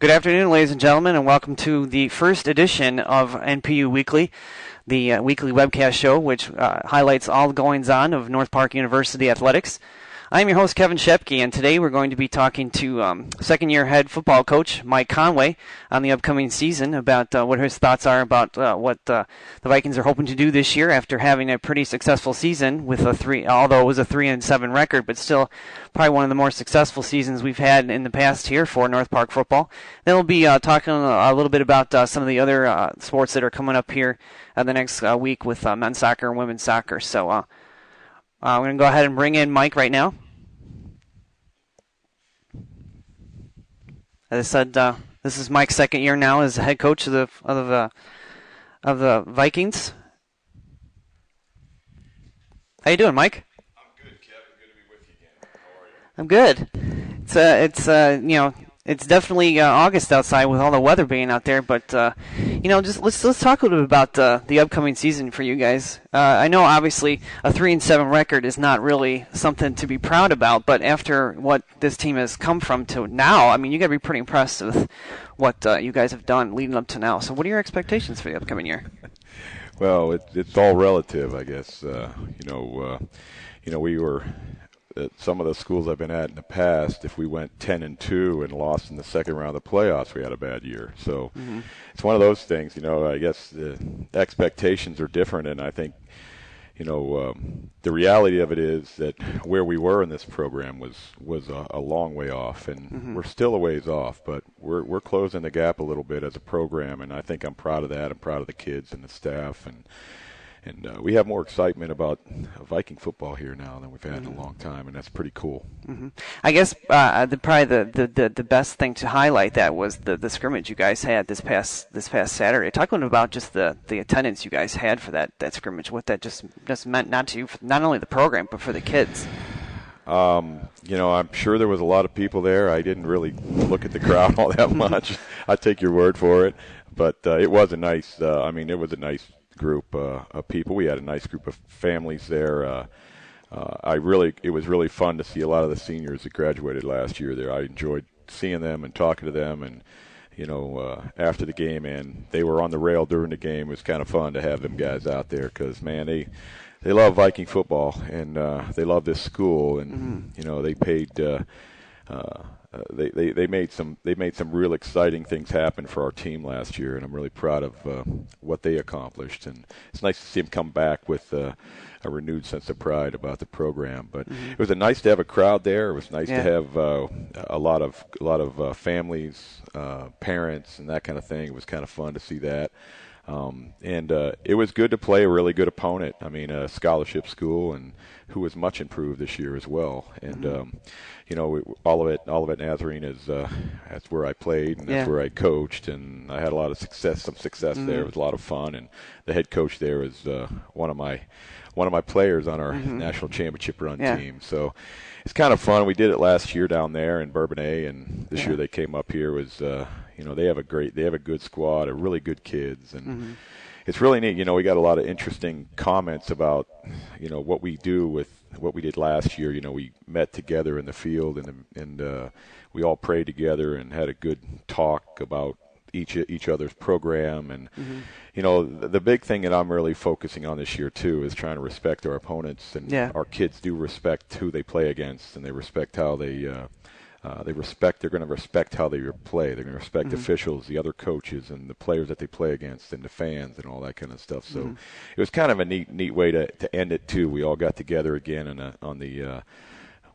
Good afternoon, ladies and gentlemen, and welcome to the first edition of NPU Weekly, the weekly webcast show which highlights all the goings-on of North Park University athletics. I'm your host, Kevin Shepke, and today we're going to be talking to second-year head football coach Mike Conway on the upcoming season about what his thoughts are about what the Vikings are hoping to do this year after having a pretty successful season with although it was a 3-7 record, but still probably one of the more successful seasons we've had in the past here for North Park football. Then we'll be talking a little bit about some of the other sports that are coming up here the next week with men's soccer and women's soccer. So we're going to go ahead and bring in Mike right now. As I said, this is Mike's second year now as head coach of the Vikings. How you doing, Mike? I'm good, Kevin. Good to be with you again. How are you? I'm good. It's definitely August outside with all the weather being out there, but just let's talk a little bit about the upcoming season for you guys. I know obviously a 3-7 record is not really something to be proud about, but after what this team has come from to now, I mean, you got to be pretty impressed with what you guys have done leading up to now. So, what are your expectations for the upcoming year? Well, it's all relative, I guess. We were at some of the schools I've been at in the past. If we went 10-2 and lost in the second round of the playoffs, we had a bad year. So It's one of those things. I guess the expectations are different, and I think the reality of it is that where we were in this program was a long way off, and we're still a ways off, but we're closing the gap a little bit as a program, and I think I'm proud of that. I'm proud of the kids and the staff, and we have more excitement about Viking football here now than we've had in a long time, and that's pretty cool. I guess probably the best thing to highlight that was the scrimmage you guys had this past Saturday. Talk a little about just the attendance you guys had for that scrimmage. What that just meant not only the program but for the kids. I'm sure there was a lot of people there. I didn't really look at the crowd all that much. I take your word for it, but it was a nice. It was a nice group of people. We had a nice group of families there. It was really fun to see a lot of the seniors that graduated last year there. I enjoyed seeing them and talking to them, and after the game, and they were on the rail during the game. It was kind of fun to have them guys out there because, man, they love Viking football, and they love this school, and they paid. They made some real exciting things happen for our team last year, and I'm really proud of what they accomplished. And it's nice to see them come back with a renewed sense of pride about the program. But it was nice to have a crowd there. It was nice to have a lot of families, parents, and that kind of thing. It was kind of fun to see that. It was good to play a really good opponent. I mean, a scholarship school, and who was much improved this year as well. And Olivet Nazarene is that's where I played, and that's where I coached, and I had a lot of success. There. It was a lot of fun, and the head coach there is one of my players on our national championship run team. So it's kind of fun. We did it last year down there in Bourbonnais, and this year they came up here. They have a good squad, really good kids, and it's really neat. We got a lot of interesting comments about what we do with what we did last year. We met together in the field, and we all prayed together and had a good talk about each other's program. And the big thing that I'm really focusing on this year too is trying to respect our opponents, and our kids do respect who they play against, and they respect how they're going to respect how they play. They're going to respect officials, the other coaches, and the players that they play against, and the fans, and all that kind of stuff. So it was kind of a neat way to end it too. We all got together again on the.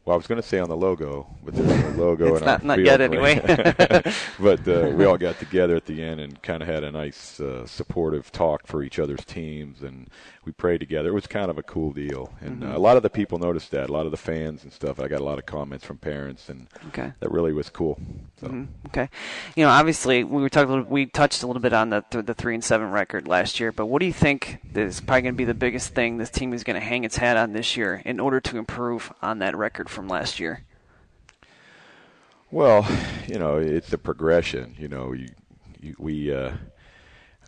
Well, I was going to say on the logo, but there's no logo. It's not yet anyway. But we all got together at the end and kind of had a nice supportive talk for each other's teams, and we prayed together. It was kind of a cool deal, and a lot of the people noticed that. A lot of the fans and stuff. I got a lot of comments from parents, and that really was cool. So. Okay, obviously we touched a little bit on the 3-7 record last year, but what do you think is probably going to be the biggest thing this team is going to hang its hat on this year in order to improve on that record from last year? Well, it's a progression.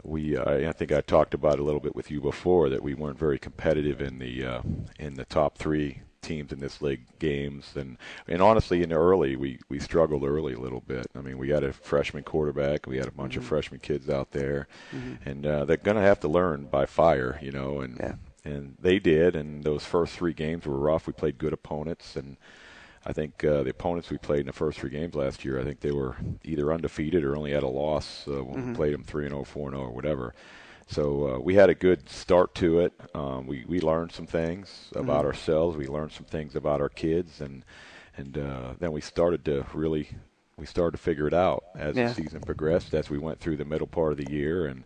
I think I talked about it a little bit with you before that we weren't very competitive in the top three teams in this league games. And honestly, in the early, we struggled early a little bit. I mean, we got a freshman quarterback. We had a bunch of freshman kids out there. And they're going to have to learn by fire, and they did. And those first 3 games were rough. We played good opponents. And I think the opponents we played in the first 3 games last year, I think they were either undefeated or only had a loss when we played them 3-0, 4-0, or whatever. So we had a good start to it. We learned some things about ourselves. We learned some things about our kids, and then we started to figure it out as the season progressed, as we went through the middle part of the year, and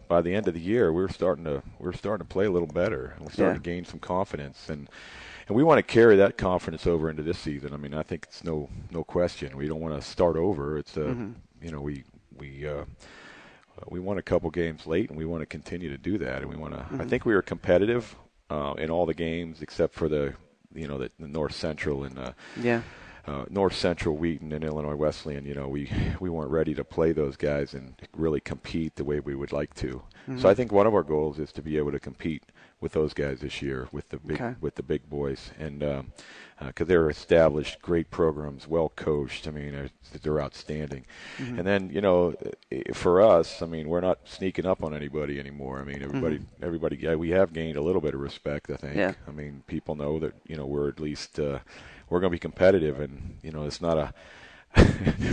by the end of the year, we were starting to play a little better, and we started to gain some confidence, and we want to carry that confidence over into this season. I mean, I think it's no question. We don't want to start over. It's we won a couple games late, and we want to continue to do that. And we want to. I think we were competitive in all the games except for the North Central and North Central Wheaton and Illinois Wesleyan. We weren't ready to play those guys and really compete the way we would like to. So I think one of our goals is to be able to compete with those guys this year, with the big boys, and because they're established, great programs, well coached. I mean, they're outstanding. And then for us, I mean, we're not sneaking up on anybody anymore. I mean, everybody, we have gained a little bit of respect, I think. Yeah. I mean, people know that we're at least we're going to be competitive, and it's not a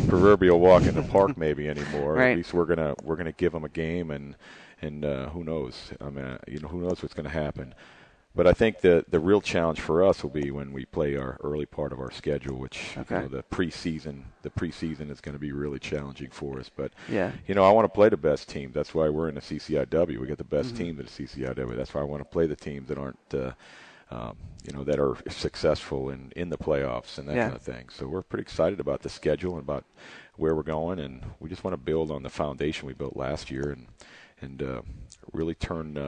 proverbial walk in the park maybe anymore. Right. At least we're gonna give them a game, and who knows? I mean, who knows what's going to happen. But I think the real challenge for us will be when we play our early part of our schedule, which the preseason is going to be really challenging for us. But I want to play the best team. That's why we're in the CCIW. We get the best team in the CCIW. That's why I want to play the teams that aren't that are successful in the playoffs and that kind of thing. So we're pretty excited about the schedule and about where we're going, and we just want to build on the foundation we built last year and really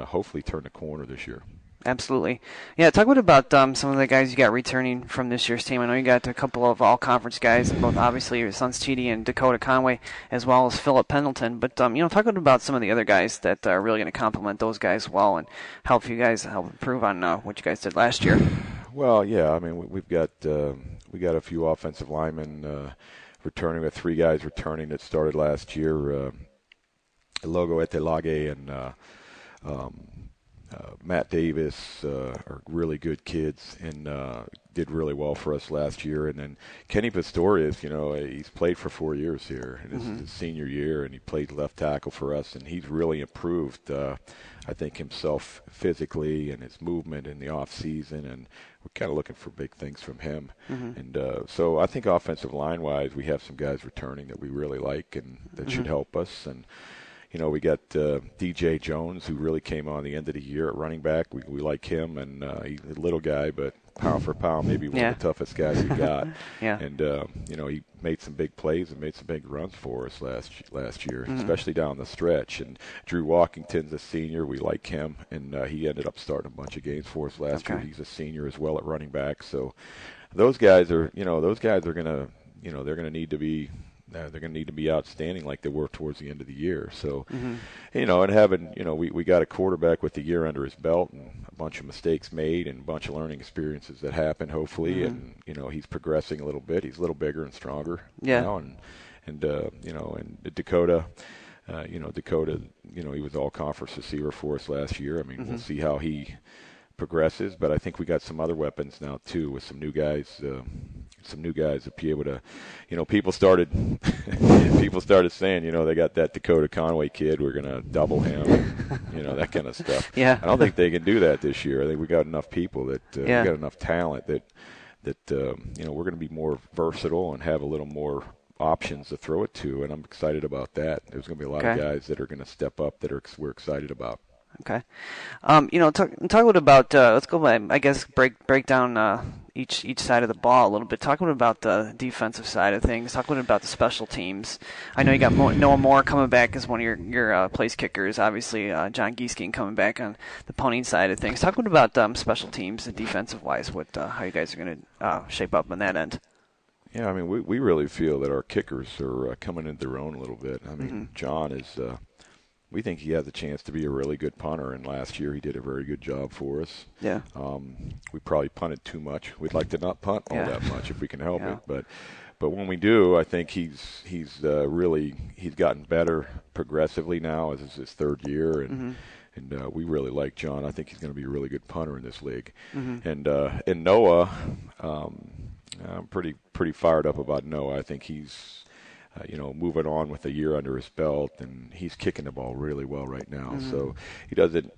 hopefully turn the corner this year. Absolutely. Yeah, talk about some of the guys you got returning from this year's team. I know you got a couple of all-conference guys, both obviously your sons Chidi and Dakota Conway, as well as Philip Pendleton. But talk about some of the other guys that are really going to complement those guys well and help improve on what you guys did last year. Well, yeah, I mean we got a few offensive linemen returning. With 3 guys returning that started last year. Logo Etelage and Matt Davis are really good kids and did really well for us last year. And then Kenny Pistorius, he's played for 4 years here, and this is his senior year, and he played left tackle for us, and he's really improved, I think, himself physically and his movement in the off season, and we're kind of looking for big things from him. And so I think offensive line-wise, we have some guys returning that we really like and that should help us. And we got DJ Jones, who really came on the end of the year at running back. We like him, and he's a little guy, but pound for pound, maybe one of the toughest guys we got. And he made some big plays and made some big runs for us last year, especially down the stretch. And Drew Walkington's a senior. We like him, and he ended up starting a bunch of games for us last year. He's a senior as well at running back. So those guys are gonna they're gonna need to be. They're going to need to be outstanding like they were towards the end of the year. So, and having, we got a quarterback with the year under his belt and a bunch of mistakes made and a bunch of learning experiences that happened, hopefully. And, he's progressing a little bit. He's a little bigger and stronger now. And Dakota, Dakota, he was all conference receiver for us last year. I mean, we'll see how he progresses, but I think we got some other weapons now too with some new guys to be able to, people started saying, they got that Dakota Conway kid, we're going to double him, that kind of stuff. I don't think they can do that this year. I think we got enough people that we got enough talent that we're going to be more versatile and have a little more options to throw it to, and I'm excited about that. There's going to be a lot of guys that are going to step up that we're excited about. Okay. Talk a little about, let's go by, I guess, break down each side of the ball a little bit. Talk a little about the defensive side of things. Talk a little about the special teams. I know you got Noah Moore coming back as one of your place kickers. Obviously, John Giesking coming back on the punting side of things. Talk a little about special teams and defensive-wise, how you guys are going to shape up on that end. Yeah, I mean, we really feel that our kickers are coming into their own a little bit. I mean, John is we think he has a chance to be a really good punter. And last year he did a very good job for us. Yeah. We probably punted too much. We'd like to not punt all that much if we can help Yeah. it. But when we do, I think he's gotten better progressively now as it's his third year, and we really like John. I think he's going to be a really good punter in this league. And Noah, I'm pretty fired up about Noah. I think he's moving on with a year under his belt, and he's kicking the ball really well right now. So he doesn't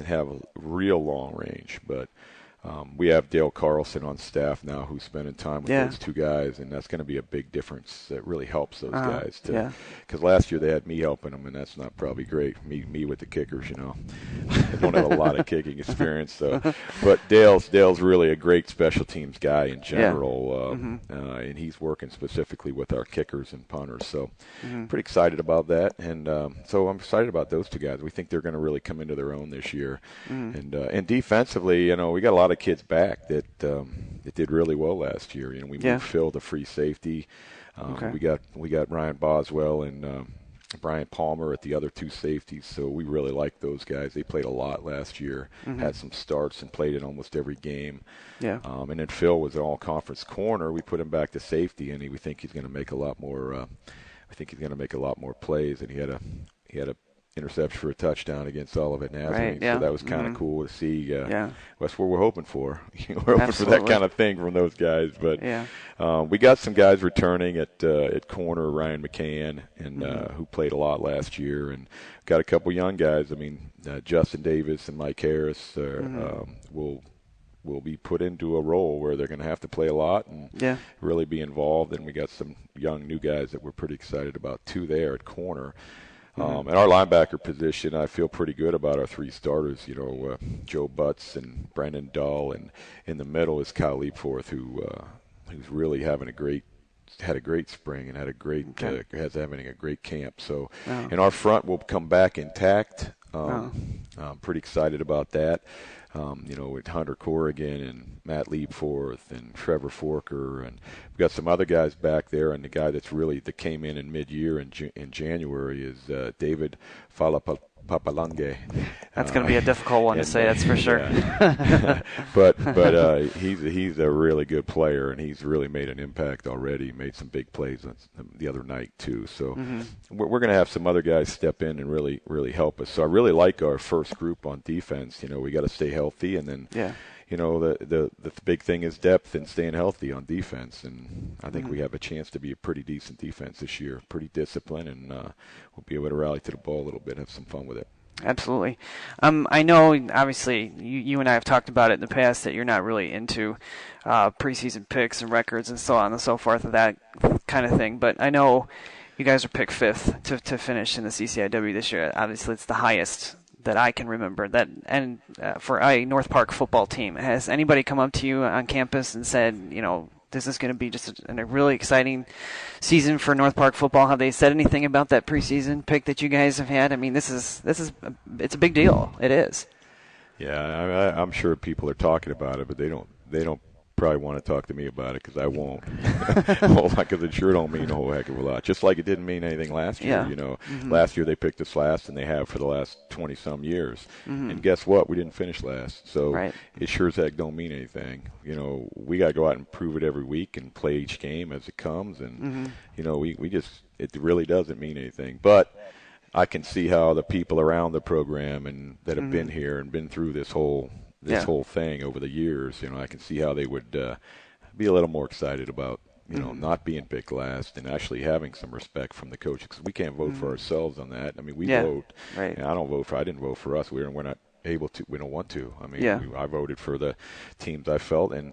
have a real long range, but we have Dale Carlson on staff now who's spending time with those two guys, and that's going to be a big difference. That really helps those guys. Because last year they had me helping them, and that's not probably great. Me with the kickers, I don't have a lot of kicking experience, so. But Dale's really a great special teams guy in general, and he's working specifically with our kickers and punters. So pretty excited about that, and so I'm excited about those two guys. We think they're going to really come into their own this year, and defensively, we got a lot of kids back that did really well last year. We moved Phil to free safety. We got Ryan Boswell and Brian Palmer at the other two safeties, so we really like those guys. They played a lot last year, had some starts and played in almost every game. Yeah. And then Phil was an all-conference corner. We put him back to safety, and we think he's going to make a lot more. I think he's going to make a lot more plays, and he had a interception for a touchdown against Olivet Nazarene. So that was kind of cool to see. That's what we're hoping for. We're hoping for that kind of thing from those guys. But we got some guys returning at corner, Ryan McCann, and who played a lot last year, and got a couple young guys. I mean, Justin Davis and Mike Harris will be put into a role where they're going to have to play a lot and really be involved. And we got some young new guys that we're pretty excited about too there at corner. And our linebacker position, I feel pretty good about our three starters. Joe Butts and Brandon Dull, and in the middle is Kyle Leapforth, who's really had a great spring and having a great camp. So, and our front will come back intact. I'm pretty excited about that. With Hunter Corrigan and Matt Leapforth and Trevor Forker, and we've got some other guys back there. And the guy that came in mid-year in January is David Falapapalange. That's going to be a difficult one to say, that's for sure. But he's a really good player, and he's really made an impact already. Made some big plays the other night too. So we're going to have some other guys step in and really help us. So I really like our first group on defense. We got to stay healthy, and then the big thing is depth and staying healthy on defense. And I think we have a chance to be a pretty decent defense this year, pretty disciplined, and we'll be able to rally to the ball a little bit, have some fun with it. Absolutely. I know, obviously, you and I have talked about it in the past that you're not really into preseason picks and records and so on and so forth, of that kind of thing. But I know you guys are picked fifth to finish in the CCIW this year. Obviously, it's the highest that I can remember. And for a North Park football team, has anybody come up to you on campus and said, this is going to be just a really exciting season for North Park football? Have they said anything about that preseason pick that you guys have had? I mean, it's a big deal. It is. Yeah, I'm sure people are talking about it, but they don't probably want to talk to me about it, because I won't. Because it sure don't mean a whole heck of a lot. Just like it didn't mean anything last year. Last year they picked us last, and they have for the last 20-some years. And guess what? We didn't finish last. So it sure as heck don't mean anything. We got to go out and prove it every week and play each game as it comes. And, it really doesn't mean anything. But I can see how the people around the program and that have been here and been through this whole thing over the years, I can see how they would be a little more excited about, not being picked last and actually having some respect from the coaches, because we can't vote for ourselves on that. I mean, we vote. Right. I didn't vote for us. We're not able to. We don't want to. I mean, I voted for the teams I felt, and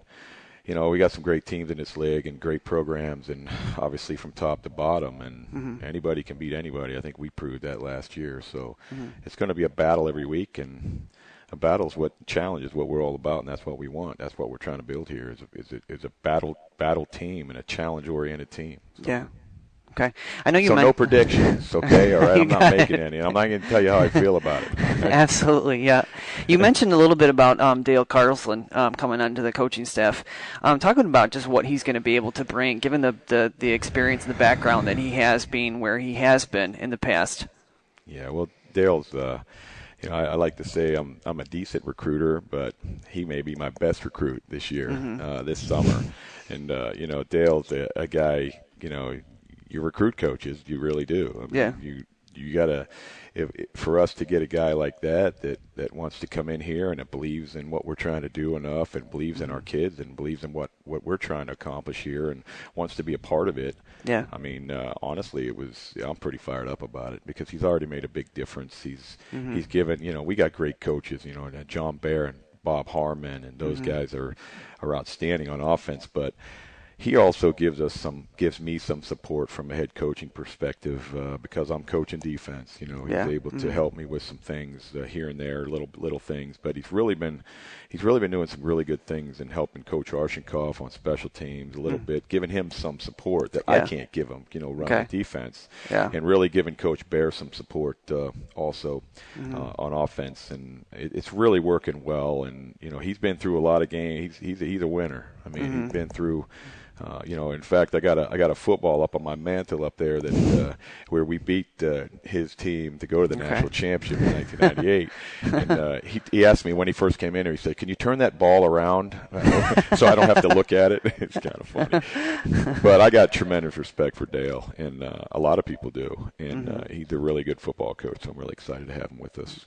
we got some great teams in this league and great programs, and obviously from top to bottom, and anybody can beat anybody. I think we proved that last year. So it's going to be a battle every week, and a battle is challenge is what we're all about, and that's what we want. That's what we're trying to build here is a battle team and a challenge-oriented team. So. Yeah. Okay. I know you. So no predictions, okay? All right. I'm not making any. I'm not going to tell you how I feel about it. Okay? Absolutely. Yeah. You mentioned a little bit about Dale Carlson coming onto the coaching staff. Talking about just what he's going to be able to bring, given the experience and the background that he has, being where he has been in the past. Yeah. Well, Dale's. I like to say I'm a decent recruiter, but he may be my best recruit this year, this summer. And Dale's a guy. You recruit coaches, you really do. I mean, you gotta. For us to get a guy like that wants to come in here and it believes in what we're trying to do enough and believes in our kids and believes in what we're trying to accomplish here and wants to be a part of it. Yeah. I mean, honestly, I'm pretty fired up about it because he's already made a big difference. He's given, we got great coaches, John Bear and Bob Harmon, and those guys are outstanding on offense, but he also gives me some support from a head coaching perspective because I'm coaching defense. He's able to help me with some things here and there, little things. But he's really been doing some really good things and helping Coach Arshenkoff on special teams a little bit, giving him some support that I can't give him. Running defense, and really giving Coach Bear some support also on offense, and it's really working well. And he's been through a lot of games. He's a winner. I mean, he's been through. In fact, I got a football up on my mantle up there that where we beat his team to go to the national championship in 1998. And he asked me when he first came in here. He said, "Can you turn that ball around so I don't have to look at it?" It's kind of funny, but I got tremendous respect for Dale, and a lot of people do. And he's a really good football coach. So I'm really excited to have him with us.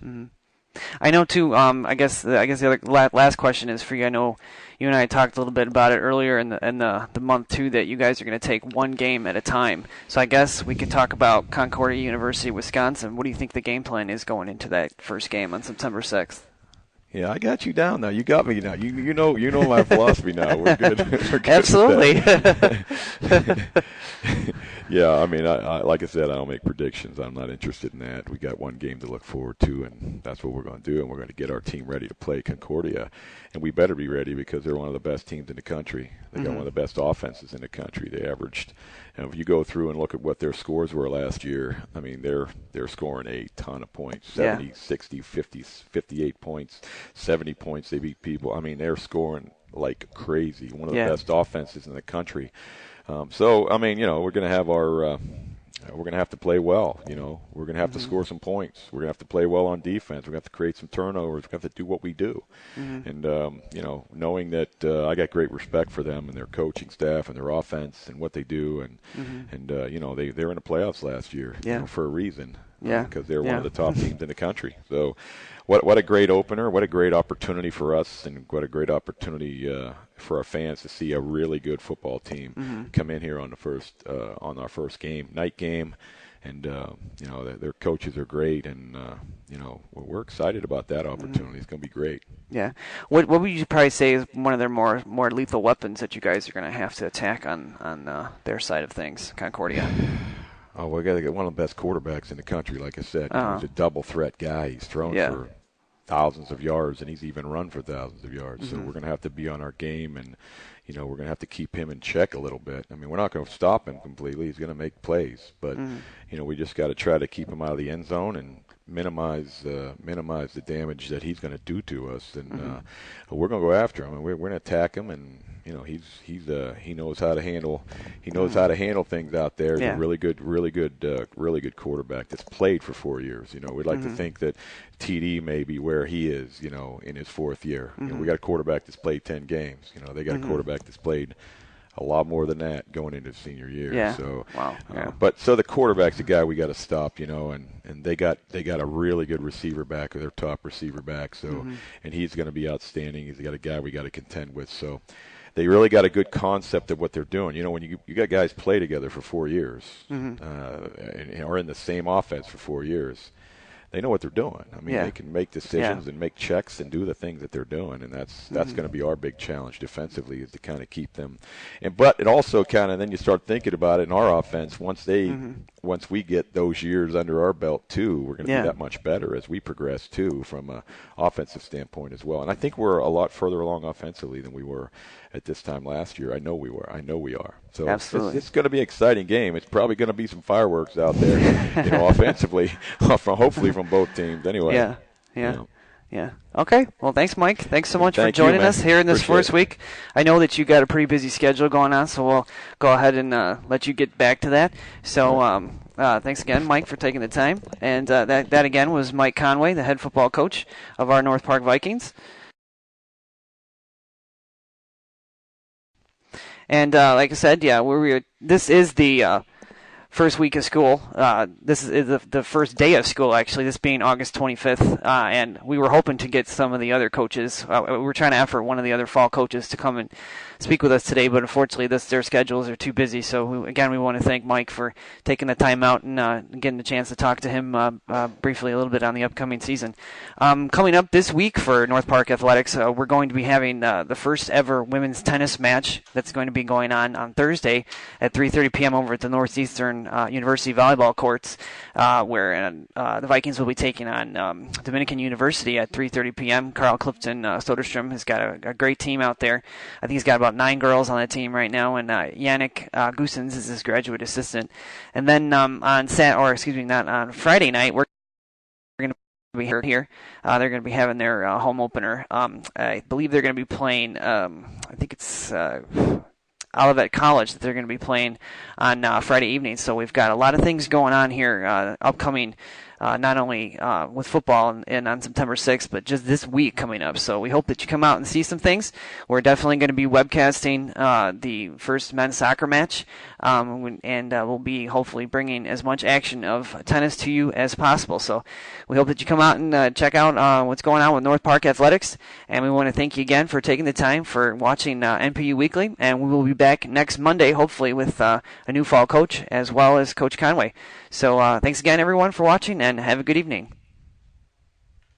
I know too. I guess the other last question is for you. I know you and I talked a little bit about it earlier in the month too, that you guys are going to take one game at a time. So I guess we could talk about Concordia University, Wisconsin. What do you think the game plan is going into that first game on September 6th? Yeah, I got you down now. You got me now. You know my philosophy now. We're good. We're good. Absolutely. Yeah, I mean, I like I said, I don't make predictions. I'm not interested in that. We got one game to look forward to, and that's what we're going to do. And we're going to get our team ready to play Concordia, and we better be ready because they're one of the best teams in the country. They got one of the best offenses in the country. They averaged. If you go through and look at what their scores were last year, I mean, they're scoring a ton of points, 70, 60, 50, 58 points, 70 points. They beat people. I mean, they're scoring like crazy. One of the best offenses in the country. So, I mean, we're going to have we're going to have to play well. We're going to have to score some points. We're going to have to play well on defense. We're going to have to create some turnovers. We're going to have to do what we do. And, knowing that I got great respect for them and their coaching staff and their offense and what they do. And they were in the playoffs last year for a reason. Because they're one of the top teams in the country. So what a great opener, what a great opportunity for us, and what a great opportunity for our fans to see a really good football team come in here on our first night game. And, their coaches are great, and, we're excited about that opportunity. It's going to be great. Yeah. What would you probably say is one of their more lethal weapons that you guys are going to have to attack on their side of things, Concordia? Oh, we got to get one of the best quarterbacks in the country. Like I said, he's a double threat guy. He's thrown for thousands of yards, and he's even run for thousands of yards. So we're going to have to be on our game, and we're going to have to keep him in check a little bit. I mean, we're not going to stop him completely. He's going to make plays, but we just got to try to keep him out of the end zone and minimize the damage that he's going to do to us. And we're going to go after him, and we're going to attack him. And he knows how to handle things out there. He's a really good quarterback that's played for 4 years. We'd like to think that TD may be where he is, in his fourth year. We got a quarterback that's played 10 games. They got a quarterback that's played a lot more than that going into his senior year. Yeah. So, wow. But the quarterback's the guy we got to stop, and they got a really good receiver back, or their top receiver back. So, and he's going to be outstanding. He's got a guy we got to contend with. So, they really got a good concept of what they're doing. When you got guys play together for 4 years, and are in the same offense for 4 years, they know what they're doing. I mean, they can make decisions and make checks and do the things that they're doing, and that's going to be our big challenge defensively, is to kind of keep them. But it also kind of, then you start thinking about it in our offense. Once we get those years under our belt too, we're going to be that much better as we progress too, from an offensive standpoint as well. And I think we're a lot further along offensively than we were at this time last year. I know we are. So absolutely, it's going to be an exciting game. It's probably going to be some fireworks out there, offensively, hopefully from both teams. Anyway. Yeah. Okay. Well, thanks, Mike. Thanks so much for joining us here in this first week. I know that you got a pretty busy schedule going on, so we'll go ahead and let you get back to that. So Thanks again, Mike, for taking the time. And that again was Mike Conway, the head football coach of our North Park Vikings. And like I said, yeah, this is the first week of school. This is the first day of school, actually, this being August 25th. And we were hoping to get some of the other coaches. We were trying to effort one of the other fall coaches to come and speak with us today, but unfortunately their schedules are too busy. So, we want to thank Mike for taking the time out and getting a chance to talk to him briefly a little bit on the upcoming season. Coming up this week for North Park Athletics, we're going to be having the first ever women's tennis match that's going to be going on Thursday at 3:30 p.m. over at the Northeastern University volleyball courts, where the Vikings will be taking on Dominican University at 3:30 p.m. Carl Clifton Soderstrom has got a great team out there. I think he's got about 9 girls on the team right now, and Yannick Goosens is his graduate assistant. And then on Friday night, we're going to be here. They're going to be having their home opener. I believe they're going to be playing. I think it's Olivet College that they're going to be playing on Friday evening. So we've got a lot of things going on here upcoming, not only with football and on September 6th, but just this week coming up. So we hope that you come out and see some things. We're definitely going to be webcasting the first men's soccer match, and we'll be hopefully bringing as much action of tennis to you as possible. So we hope that you come out and check out what's going on with North Park Athletics. And we want to thank you again for taking the time for watching NPU Weekly. And we will be back next Monday, hopefully, with a new fall coach as well as Coach Conway. So thanks again, everyone, for watching, and have a good evening.